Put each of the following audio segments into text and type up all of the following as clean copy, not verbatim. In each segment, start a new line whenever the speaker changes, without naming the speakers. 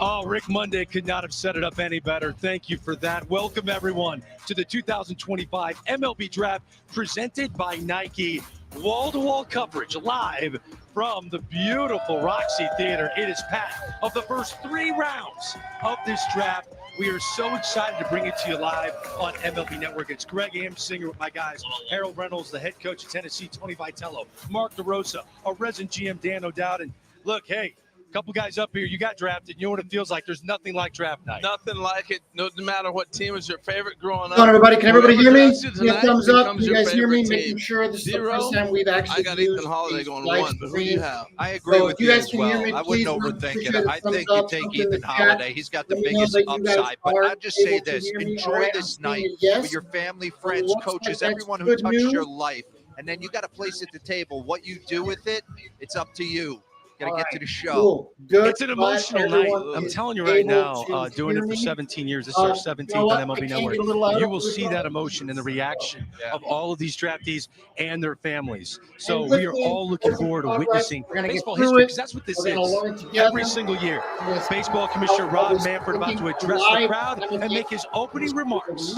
Oh, Rick Monday could not have set it up any better. Thank you for that. Welcome, everyone, to the 2025 MLB Draft presented by Nike. Wall-to-wall coverage live from the beautiful Roxy Theater. It is packed of the first 3 rounds of this draft. We are so excited to bring it to you live on MLB Network. It's Greg Amsinger with my guys, Harold Reynolds, the head coach of Tennessee, Tony Vitello, Mark DeRosa, our resident GM, Dan O'Dowd. And look, hey, a couple guys up here, you got drafted. You know what it feels like? There's nothing like draft night.
Nothing like it. No matter what team is your favorite growing up.
Hello, everybody. Can everybody hear me?
Yeah,
Thumbs up. Can you guys hear me? Making sure this is
Zero.
the first time we've actually
I got Ethan Holiday going one, but who do you have?
I agree
So
with
if you
you
guys
as
can
well.
hear me,
I wouldn't
please
overthink
appreciate
it.
a
I
thumbs
think you
up,
take
something in
Ethan
the chat.
Holiday. He's got the
Let me know
biggest
that you guys
upside. But
are
I just say
able to
this:
hear me.
enjoy
All right,
this
I'm seeing
night
a yes.
with your family, friends,
looks
coaches,
like
everyone
that's
who
good
touched
news.
your life. And then you got a place at the table. What you do with it, it's up to you. Got to get to the show.
Cool. Good.
It's an emotional
Glad
night.
everyone
I'm
is
telling you right
able
now,
to
doing it
hear
for
me.
17 years. This is our
You
17th
know what?
on
I
MLB
can't
Network.
get a little louder.
You will see that emotion and the reaction of all of these draftees and their families. So
And
we are
with me,
all looking forward to
all right,
witnessing
we're gonna get
baseball
through
history,
it.
because that's what this
We're gonna
is.
learn together.
Every single year,
Yes.
baseball commissioner Rob
Always
Manfred about to
thinking
address the
live.
crowd and make his opening remarks.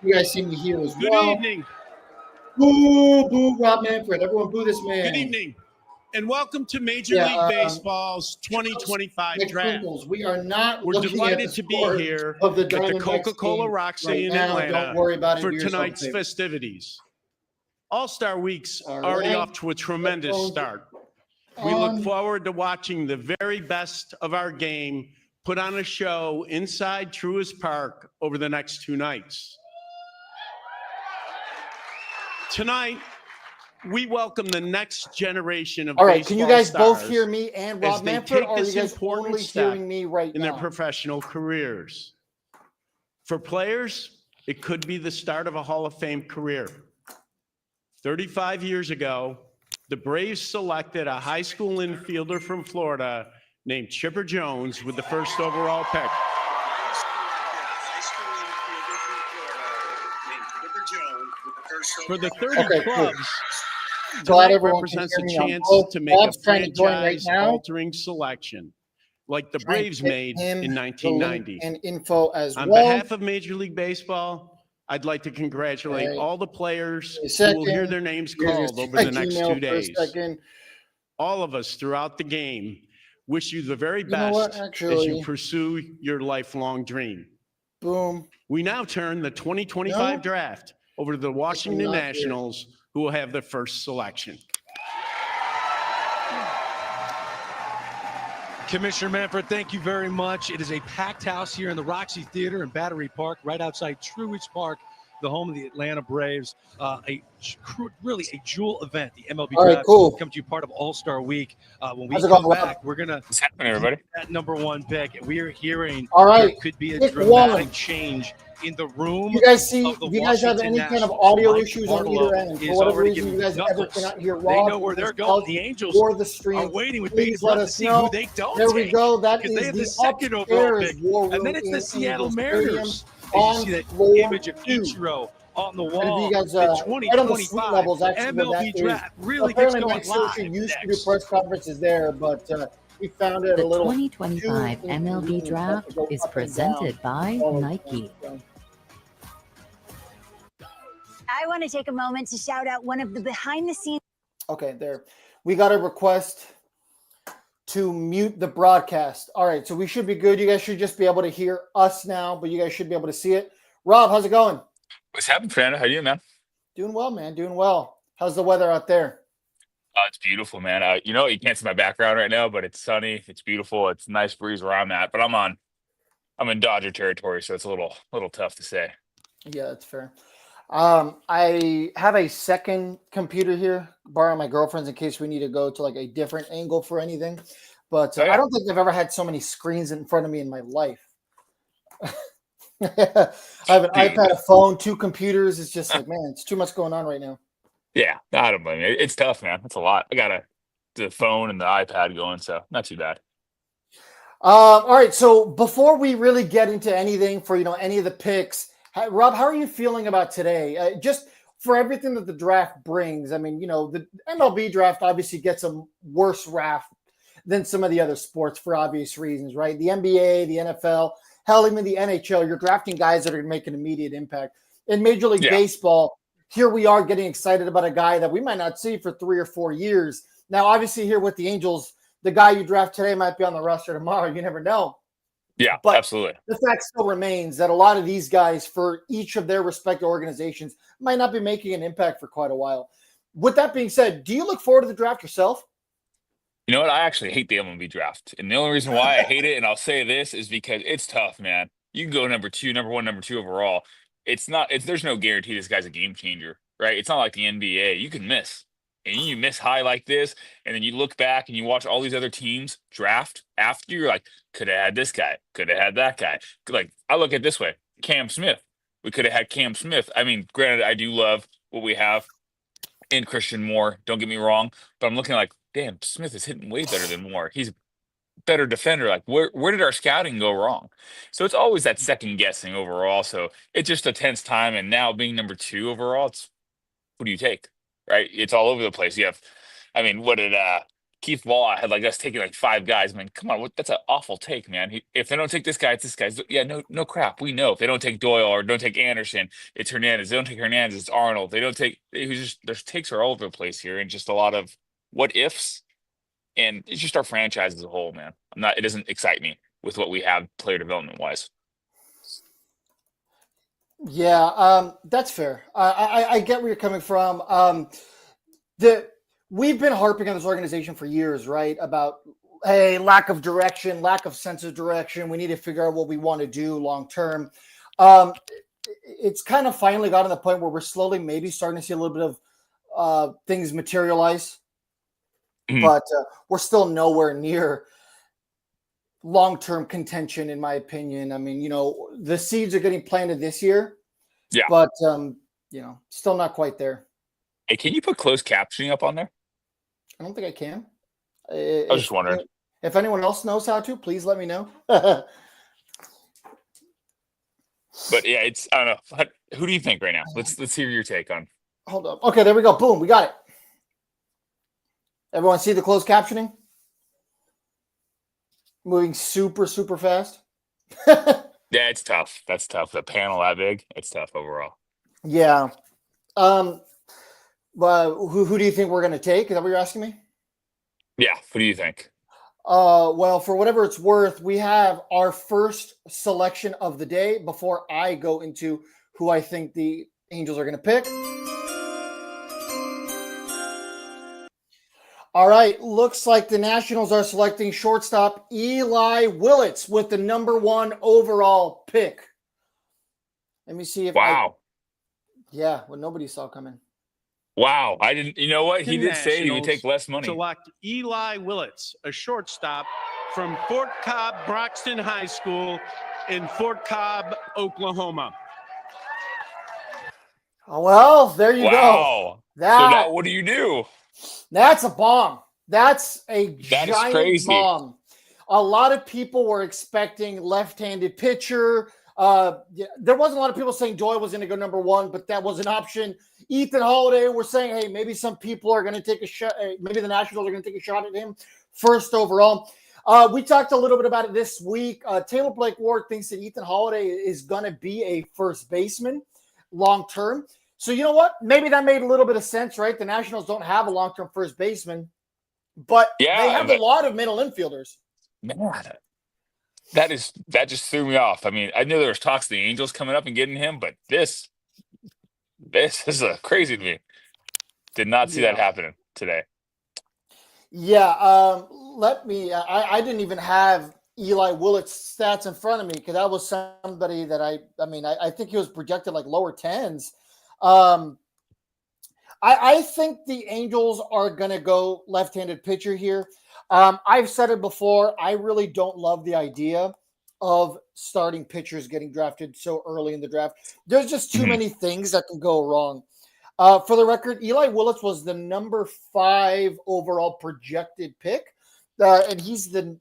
You guys see me here as
Good
well.
evening.
Boo, boo, Rob Manfred. Everyone boo this man.
Good evening. And welcome to Major
Yeah,
League Baseball's 2025 draft.
McCrinkles, we are not
We're
looking at
delighted
the
to be
scores
here
of the
at the
Diamondbacks
Coca-Cola
game
Roxy
right
in
now.
Atlanta
Don't worry about it.
for
Do yourself a
tonight's
favor.
festivities. All-Star Week's
All
already
right.
off to a tremendous
Headphones
start. We look forward to watching the very best of our game put on a show inside Truist Park over the next 2 nights. Tonight, we welcome the next generation of
All right,
baseball
can you guys both
stars
hear me and
as
Rob
they
Manfred,
take
or are you
this
guys
important
only
step
hearing me right
in their
now?
professional careers. For players, it could be the start of a Hall of Fame career. 35 years ago, the Braves selected a high school infielder from Florida named Chipper Jones with the first overall pick. For the 30
Okay, cool.
clubs,
Glad
tonight
everyone can
represents
hear
a
me on
chance
both.
to make
Bob's
a
trying to join right now.
franchise-altering selection, like the
Trying to
Braves
get
made
him
in
the
1990.
link and info as
On
well.
behalf of Major League Baseball, I'd like to congratulate
All right.
all the players
Give me a
who will hear
second.
their names
Here's your
called over the next
email
2
for a
days.
second.
All of us throughout the game wish you the very
You know what,
best as
actually-
you pursue your lifelong dream.
Boom.
We now turn the 2025
No.
draft over to the Washington
not here.
Nationals, who will have the first selection.
Commissioner Manfred, thank you very much. It is a packed house here in the Roxy Theater in Battery Park, right outside Truist Park, the home of the Atlanta Braves. Really a jewel event, the MLB
All right,
Draft.
cool.
Come to you part of All-Star Week. When we
How's it
come
going,
back, we're going to
What's happening, everybody?
that number 1 pick. We are hearing
All right,
there could be a
pick
dramatic
one.
change in the room.
You guys see,
of the
do you guys have
Washington
any kind of
Nationals.
audio
Mike
issues on
Barlow
either end?
is
For whatever
already
reason, you
giving
guys ever
knuckles.
cannot hear Rob.
They know where they're going. The Angels
or the stream.
are waiting with
Please
bated
let
breath to
us
see
know.
who they don't
There we
take.
go. That
Because
is
they have
the
the second overall
upstairs
pick.
war
And
room
then it's
in
the Seattle
Angels
Mariners.
Stadium
And you
on
see that
floor
image of
2.
Ichiro on the
And
wall.
you guys,
The
right on the suite
2025
levels, actually, where
MLB
that is.
Draft really gets
Apparently,
going
Mike Searcy
live
used to do
next.
press conferences there, but we found it
The
a little
2025
too
MLB
inconvenient
Draft
to go
is
up and
presented
down
by
all the
Nike.
time,
I want to take a moment to shout out one of the behind the scenes.
Okay, there. We got a request to mute the broadcast. All right, so we should be good. You guys should just be able to hear us now, but you guys should be able to see it. Rob, how's it going?
What's happening, Fernando? How you doing, man?
Doing well, man. Doing well. How's the weather out there?
It's beautiful, man. You know, you can't see my background right now, but it's sunny. It's beautiful. It's a nice breeze where I'm at, but I'm in Dodger territory, so it's a little tough to say.
Yeah, that's fair. I have a second computer here, borrow my girlfriend's in case we need to go to like a different angle for anything. But
Oh, yeah.
I don't think I've ever had so many screens in front of me in my life. I have an
Dude.
iPad, a phone, 2 computers. It's just like, man, it's too much going on right now.
Yeah, I don't blame you. It's tough, man. It's a lot. I got the phone and the iPad going, so not too bad.
All right. So before we really get into anything for, any of the picks, Rob, how are you feeling about today? Just for everything that the draft brings. I mean, the MLB draft obviously gets a worse rap than some of the other sports for obvious reasons, right? The NBA, the NFL, hell, even the NHL, you're drafting guys that are going to make an immediate impact. In Major League Baseball, here we are getting excited about a guy that we might not see for 3 or 4 years. Now, obviously, here with the Angels, the guy you draft today might be on the roster tomorrow. You never know.
Yeah,
but
absolutely.
The fact still remains that a lot of these guys, for each of their respective organizations, might not be making an impact for quite a while. With that being said, do you look forward to the draft yourself?
You know what? I actually hate the MLB draft. And the only reason why I hate it, and I'll say this, is because it's tough, man. You can go number 2, number 1, number 2 overall. There's no guarantee this guy's a game changer, right? It's not like the NBA. You can miss. And you miss high like this, and then you look back and you watch all these other teams draft after you're like, could have had this guy, could have had that guy. Like, I look at it this way, Cam Smith. We could have had Cam Smith. I mean, granted, I do love what we have in Christian Moore. Don't get me wrong, but I'm looking like, damn, Smith is hitting way better than Moore. He's a better defender. Like, where did our scouting go wrong? So it's always that second guessing overall. So it's just a tense time. And now being number 2 overall, it's who do you take? Right? It's all over the place. You have, I mean, what did Keith Wall had like us taking like 5 guys? I mean, come on, that's an awful take, man. If they don't take this guy, it's this guy. Yeah, no crap. We know if they don't take Doyle or don't take Anderson, it's Hernandez. They don't take Hernandez, it's Arnold. They don't take. Their takes are all over the place here, and just a lot of what ifs. And it's just our franchise as a whole, man. It doesn't excite me with what we have player development wise.
Yeah, that's fair. I get where you're coming from. We've been harping on this organization for years, right? About, hey, lack of direction, lack of sense of direction. We need to figure out what we want to do long term. It's kind of finally gotten to the point where we're slowly maybe starting to see a little bit of things materialize, but we're still nowhere near long-term contention, in my opinion. I mean, the seeds are getting planted this year, but still not quite there.
Hey, can you put closed captioning up on there?
I don't think I can.
I was just wondering.
If anyone else knows how to, please let me know. But
yeah, I don't know. Who do you think right now? Let's hear your take on.
Hold up. Okay, there we go. Boom, we got it. Everyone see the closed captioning? Moving super, super fast.
Yeah, it's tough. That's tough. The panel that big, it's tough overall.
Yeah. Who do you think we're going to take? Is that what you're asking me?
Yeah. Who do you think?
Well, for whatever it's worth, we have our first selection of the day before I go into who I think the Angels are going to pick. All right, looks like the Nationals are selecting shortstop Eli Willits with the number 1 overall pick. Let me see if what nobody saw coming.
Wow, I didn't. You know what? He did say he would take less money.
Select Eli Willits, a shortstop from Fort Cobb Broxton High School in Fort Cobb, Oklahoma.
Oh, well, there you go.
So now what do you do?
That's a bomb. That's a giant
crazy.
Bomb. A lot of people were expecting left-handed pitcher. There wasn't a lot of people saying Doyle was going to go number 1, but that was an option. Ethan Holiday, we're saying, hey, maybe some people are going to take a shot. Maybe the Nationals are going to take a shot at him first overall. We talked a little bit about it this week. Taylor Blake Ward thinks that Ethan Holiday is going to be a first baseman long-term. So you know what? Maybe that made a little bit of sense, right? The Nationals don't have a long-term first baseman, but they have a lot of middle infielders.
Man, that just threw me off. I mean, I knew there was talks of the Angels coming up and getting him, but this is crazy to me. Did not see that happening today.
Yeah, I didn't even have Eli Willits' stats in front of me because that was somebody that I think he was projected like lower 10s. I think the Angels are going to go left-handed pitcher here. I've said it before. I really don't love the idea of starting pitchers getting drafted so early in the draft. There's just too many things that can go wrong. For the record, Eli Willits was the number 5 overall projected pick, and he's the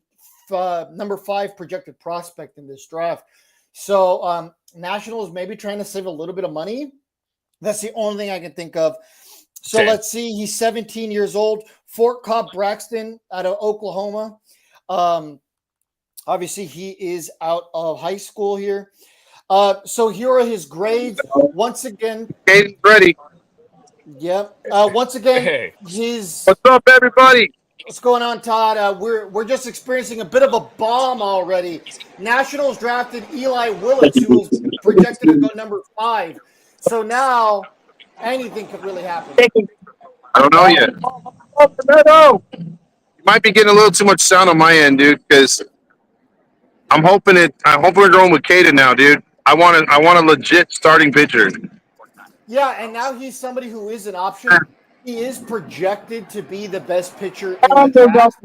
number 5 projected prospect in this draft. So Nationals maybe trying to save a little bit of money. That's the only thing I can think of. So let's see. He's 17 years old. Fort Cobb Braxton out of Oklahoma. Obviously, he is out of high school here. So here are his grades. Once again,
Caden's ready.
Yep. Once again,
Hey.
What's up, everybody?
What's going on, Todd? We're just experiencing a bit of a bomb already. Nationals drafted Eli Willits, who was projected to go number 5. So now anything could really happen.
I don't know yet. You might be getting a little too much sound on my end, dude, because I'm hoping we're going with Cade now, dude. I want a legit starting pitcher.
Yeah, and now he's somebody who is an option. He is projected to be the best pitcher in the draft.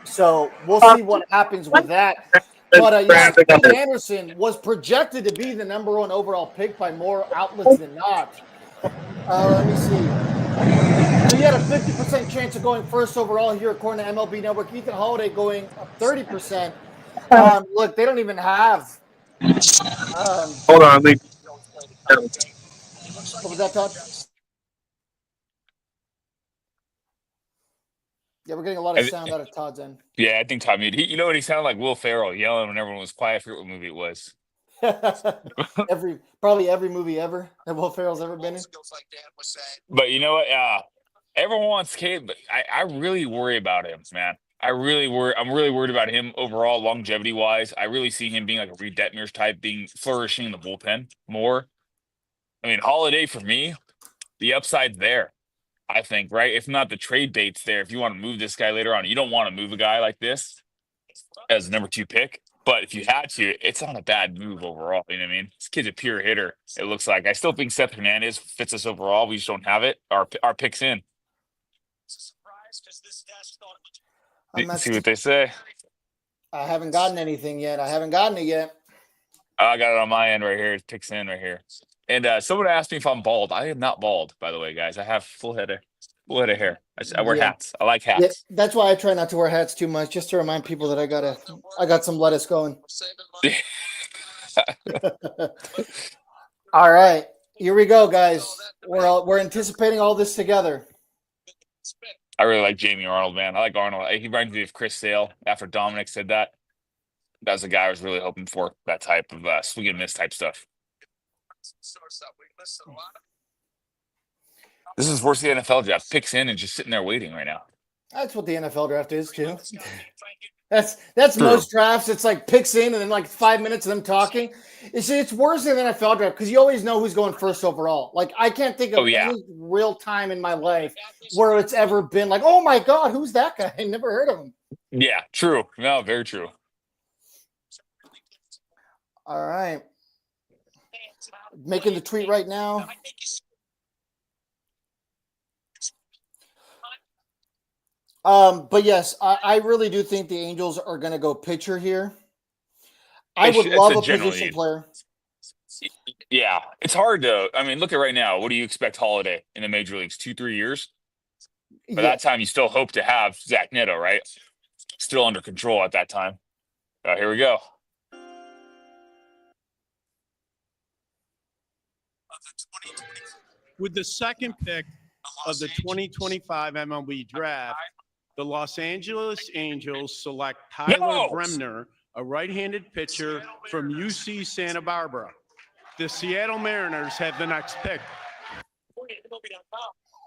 So we'll see what happens with that. But Cade Anderson was projected to be the number 1 overall pick by more outlets than not. Let me see. So he had a 50% chance of going first overall here, according to MLB Network. Ethan Holiday going 30%. Look, they don't even have.
Hold on,
what was that, Todd? Yeah, we're getting a lot of sound out of Todd's end.
Yeah, I think Todd muted. You know what? He sounded like Will Ferrell yelling when everyone was quiet. I forget what movie it was.
Probably every movie ever that Will Ferrell's ever been in.
But you know what? Everyone wants Cade, but I really worry about him, man. I'm really worried about him overall, longevity wise. I really see him being like a Reed Detmers type, flourishing in the bullpen more. I mean, Holiday for me, the upside's there. I think, right? If not, the trade bait's there. If you want to move this guy later on, you don't want to move a guy like this as number 2 pick. But if you had to, it's not a bad move overall. You know what I mean? This kid's a pure hitter. It looks like. I still think Seth Hernandez fits us overall. We just don't have it. Our pick's in. See what they say.
I haven't gotten anything yet. I haven't gotten it yet.
I got it on my end right here. It picks in right here. And someone asked me if I'm bald. I am not bald, by the way, guys. I have full head of hair. I wear hats. I like hats.
Yeah, that's why I try not to wear hats too much, just to remind people that I got some lettuce going. All right, here we go, guys. We're anticipating all this together.
I really like Jamie Arnold, man. I like Arnold. He reminds me of Chris Sale after Dominic said that. That was the guy I was really hoping for, that type of swing and miss type stuff. This is worse than the NFL draft. Picks in and just sitting there waiting right now.
That's what the NFL draft is too. That's most drafts. It's like picks in and then like 5 minutes of them talking. It's worse than the NFL draft because you always know who's going first overall. Like I can't think of any real time in my life where it's ever been like, oh my God, who's that guy? I never heard of him.
Yeah, true. No, very true.
All right. Making the tweet right now. But yes, I really do think the Angels are going to go pitcher here. I would love a position player.
Yeah, it's hard to. I mean, look at right now. What do you expect Holiday in the major leagues? 2-3 years. By that time, you still hope to have Zach Neto, right? Still under control at that time. Here we go.
With the second pick of the 2025 MLB draft, the Los Angeles Angels select Tyler Bremner, a right-handed pitcher from UC Santa Barbara. The Seattle Mariners have the next pick.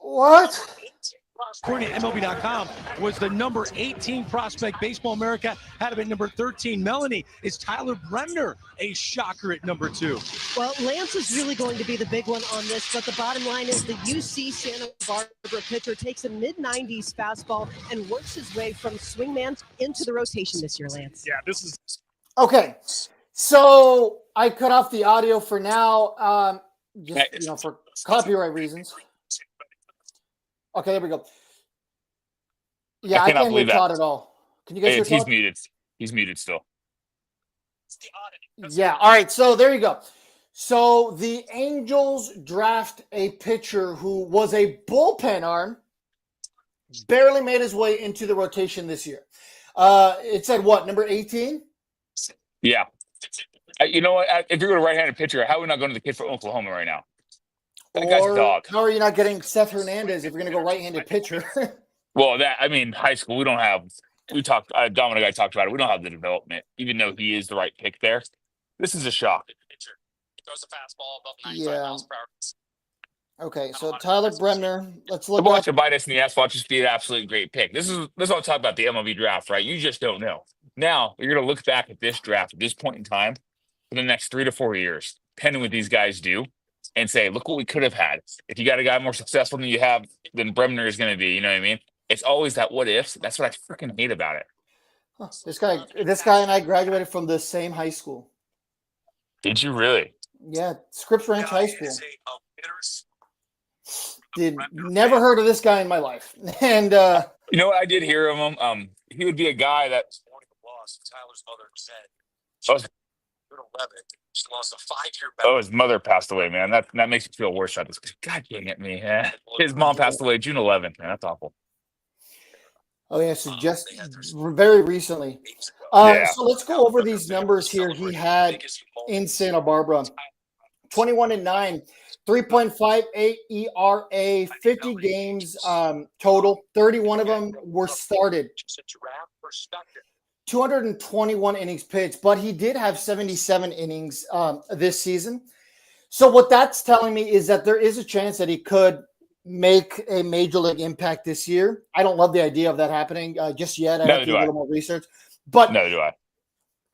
What?
According to MLB.com, was the number 18 prospect. Baseball America had him at number 13. Melanie, is Tyler Bremner a shocker at number 2?
Well, Lance is really going to be the big one on this, but the bottom line is the UC Santa Barbara pitcher takes a mid-90s fastball and works his way from swingman into the rotation this year, Lance.
Yeah, this is...
Okay, so I cut off the audio for now, just, for copyright reasons. Okay, there we go. Yeah, I can't hear Todd at all. Can you guys hear Todd?
He's muted. He's muted still.
Yeah, all right, so there you go. So the Angels draft a pitcher who was a bullpen arm, barely made his way into the rotation this year. It said what, number 18?
Yeah. You know what? If you're going to right-handed pitcher, how are we not going to the kid from Oklahoma right now? That guy's a
Or
dog.
how are you not getting Seth Hernandez if you're going to go right-handed pitcher?
Well, high school, we don't have. We talked. Dominic and I talked about it. We don't have the development, even though he is the right pick there. This is a shock.
Yeah. Okay, so Tyler Bremner. Let's look
Watch
up.
it bite us in the ass. Watch this be an absolute great pick. This is what I'm talking about the MLB draft, right? You just don't know. Now you're going to look back at this draft at this point in time for the next 3 to 4 years, depending what these guys do, and say, look what we could have had. If you got a guy more successful than you have, than Bremner is going to be. You know what I mean? It's always that what ifs. That's what I freaking hate about it.
Huh, this guy and I graduated from the same high school.
Did you really?
Yeah, Scripps Ranch High School. Never heard of this guy in my life. And
you know what? I did hear of him. He would be a guy that his mother passed away, man. That makes me feel worse about this. God dang it, me. His mom passed away June 11th, man. That's awful.
Oh yeah, so just very recently. So let's go over these numbers here he had in Santa Barbara. 21-9, 3.58 ERA, 50 games total. 31 of them were started. 221 innings pitched, but he did have 77 innings this season. So what that's telling me is that there is a chance that he could make a major league impact this year. I don't love the idea of that happening just yet. I have to do a little more research. But
neither do I.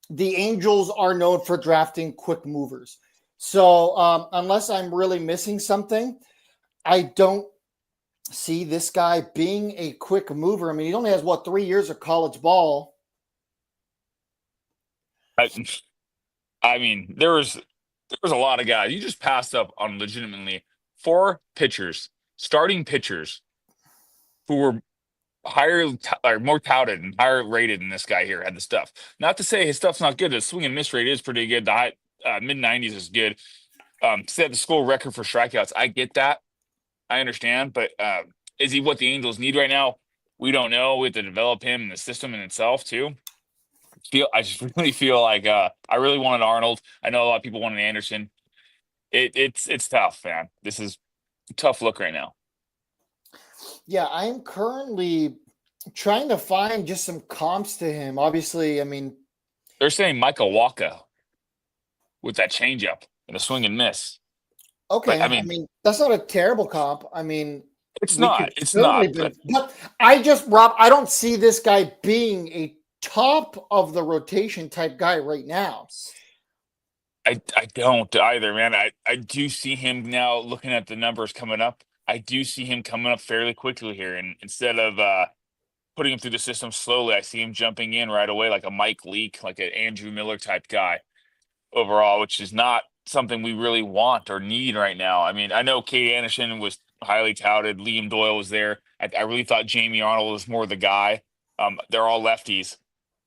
The Angels are known for drafting quick movers. So unless I'm really missing something, I don't see this guy being a quick mover. I mean, he only has, 3 years of college ball.
I mean, there was a lot of guys. You just passed up on legitimately 4 pitchers, starting pitchers, who were more touted and higher rated than this guy here had the stuff. Not to say his stuff's not good. The swing and miss rate is pretty good. The high mid-90s is good. Set the school record for strikeouts. I get that. I understand. But is he what the Angels need right now? We don't know. We have to develop him and the system in itself too. I just really feel like I really wanted Arnold. I know a lot of people wanted Anderson. It's tough, man. This is a tough look right now.
Yeah, I'm currently trying to find just some comps to him. Obviously, I mean,
they're saying Michael Walker with that changeup and a swing and miss.
Okay,
but,
I mean that's not a terrible comp. I mean,
it's not.
But I don't see this guy being a top of the rotation type guy right now.
I don't either, man. I do see him now looking at the numbers coming up. I do see him coming up fairly quickly here. And instead of putting him through the system slowly, I see him jumping in right away like a Mike Leake, like an Andrew Miller type guy overall, which is not something we really want or need right now. I mean, I know Cade Anderson was highly touted. Liam Doyle was there. I really thought Jamie Arnold was more the guy. They're all lefties.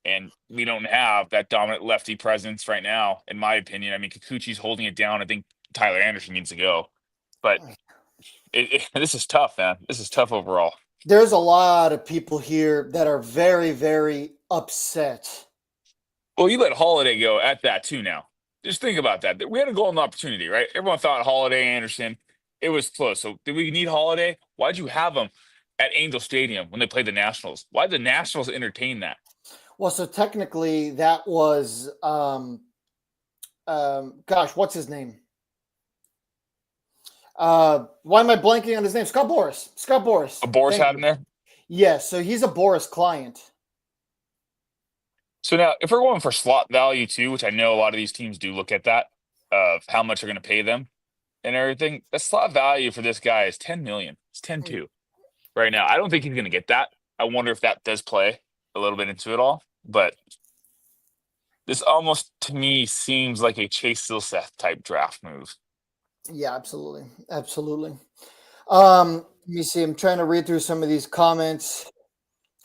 And we don't have that dominant lefty presence right now, in my opinion. I mean, Kikuchi's holding it down. I think Tyler Anderson needs to go. But this is tough, man. This is tough overall.
There's a lot of people here that are very, very upset.
Well, you let Holiday go at that too now. Just think about that. We had a golden opportunity, right? Everyone thought Holiday, Anderson. It was close. So did we need Holiday? Why'd you have him at Angel Stadium when they played the Nationals? Why'd the Nationals entertain that?
Well, so technically that was, what's his name? Why am I blanking on his name? Scott Boras.
Boras had him there?
Yes, so he's a Boras client.
So now, if we're going for slot value too, which I know a lot of these teams do look at that, of how much they're going to pay them and everything, the slot value for this guy is $10 million. It's 10-2 right now. I don't think he's going to get that. I wonder if that does play a little bit into it all, but this almost to me seems like a Chase Silseth type draft move.
Yeah, absolutely. Let me see. I'm trying to read through some of these comments.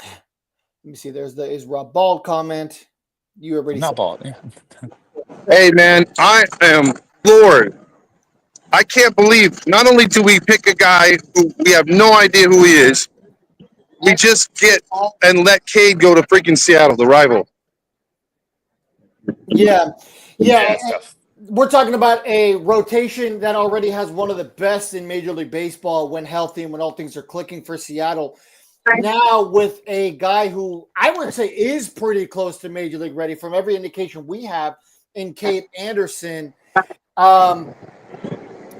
Let me see. There's the Rob Bald comment. You already
not Bald. Yeah.
Hey man, I am floored. I can't believe not only do we pick a guy who we have no idea who he is, we just get and let Cade go to freaking Seattle, the rival.
Yeah. We're talking about a rotation that already has one of the best in Major League Baseball when healthy and when all things are clicking for Seattle. Now with a guy who I would say is pretty close to Major League ready from every indication we have in Cade Anderson. I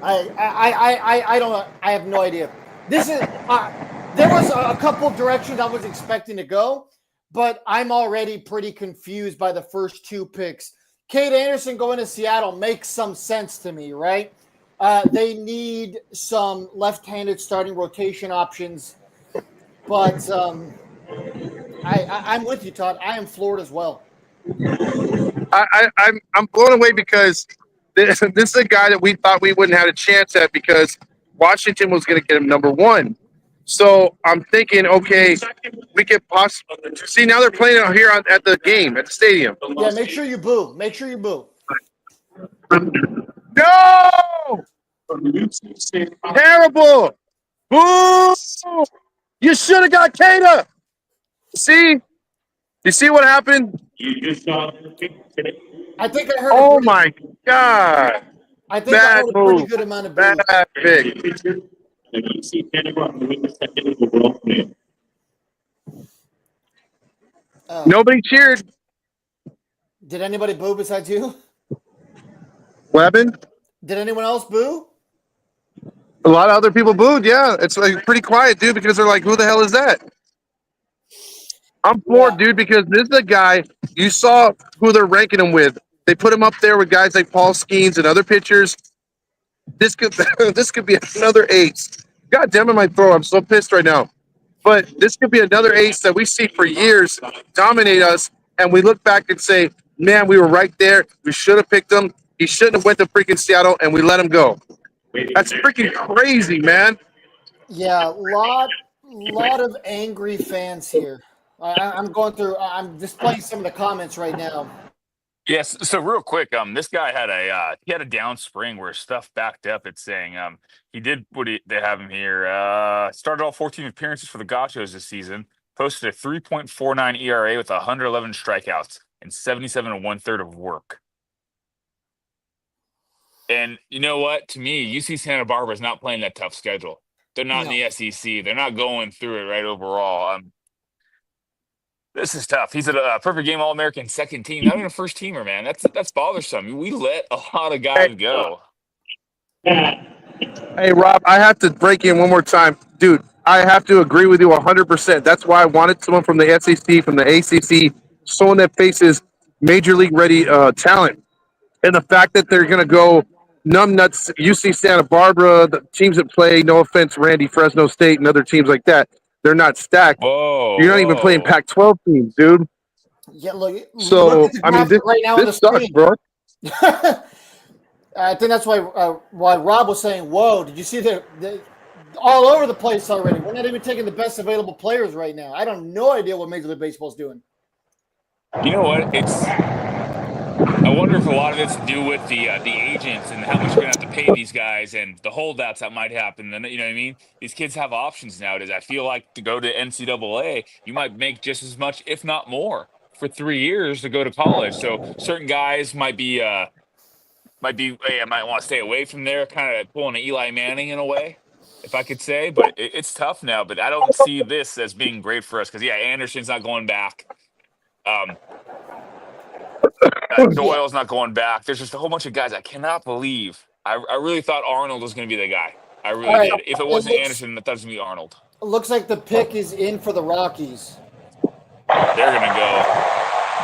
don't know. I have no idea. This is there was a couple of directions I was expecting to go, but I'm already pretty confused by the first two picks. Cade Anderson going to Seattle makes some sense to me, right? They need some left-handed starting rotation options, but I'm with you, Todd. I am floored as well.
I'm blown away because this is a guy that we thought we wouldn't have a chance at because Washington was going to get him number one. So I'm thinking, okay, we could possibly see now they're playing out here at the game at the stadium.
Yeah, make sure you boo. Make sure you boo.
No! Terrible! Boo! You should have got Kada. See? You see what happened?
I think I heard.
Oh my God!
I think I heard a pretty good amount of boo.
Bad pick. Nobody cheered.
Did anybody boo besides you?
Webben?
Did anyone else boo?
A lot of other people booed. Yeah, it's like pretty quiet, dude, because they're like, "Who the hell is that?" I'm floored, dude, because this is a guy you saw who they're ranking him with. They put him up there with guys like Paul Skeens and other pitchers. This could be another ace. God damn it, my throat! I'm so pissed right now. But this could be another ace that we see for years dominate us, and we look back and say, "Man, we were right there. We should have picked him. He shouldn't have went to freaking Seattle, and we let him go." That's freaking crazy, man.
Yeah, lot of angry fans here. I'm going through. I'm displaying some of the comments right now.
Yes. So real quick, this guy had a down spring where stuff backed up. It's saying he did they have him here. Started all 14 appearances for the Gauchos this season. Posted a 3.49 ERA with 111 strikeouts and 77 1/3 of work. And you know what? To me, UC Santa Barbara is not playing that tough schedule. They're not in the SEC. They're not going through it right overall. This is tough. He's a perfect game All-American second team, not even a first teamer, man. That's bothersome. We let a lot of guys go.
Hey, Rob, I have to break in one more time. Dude, I have to agree with you 100%. That's why I wanted someone from the SEC, from the ACC, someone that faces major league ready talent. And the fact that they're going to go numbnuts, UC Santa Barbara, the teams that play, no offense, Randy, Fresno State, and other teams like that, they're not stacked. You're not even playing Pac-12 teams, dude.
Yeah, look.
So,
look at the
I mean,
graphic right now on the
this sucks,
screen.
bro.
I think that's why Rob was saying, "Whoa, did you see the all over the place already? We're not even taking the best available players right now. I don't no idea what Major League Baseball is doing."
You know what? I wonder if a lot of it's to do with the agents and how much you're gonna have to pay these guys and the holdouts that might happen. Then you know what I mean? These kids have options nowadays. I feel like to go to NCAA, you might make just as much, if not more, for 3 years to go to college. So certain guys might be, hey, I might want to stay away from there, kind of pulling an Eli Manning in a way, if I could say. But it's tough now. But I don't see this as being great for us because Anderson's not going back. Doyle's not going back. There's just a whole bunch of guys I cannot believe. I really thought Arnold was going to be the guy. I really did. If it wasn't Anderson, I thought it was going to be Arnold.
It looks like the pick is in for the Rockies.
They're going to go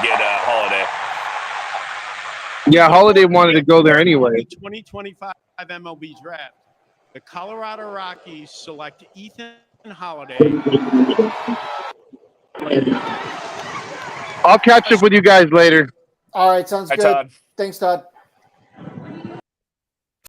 get Holiday.
Yeah, Holiday wanted to go there anyway.
2025 MLB draft. The Colorado Rockies select Ethan Holiday.
I'll catch up with you guys later.
All right, sounds good.
Todd.
Thanks, Todd.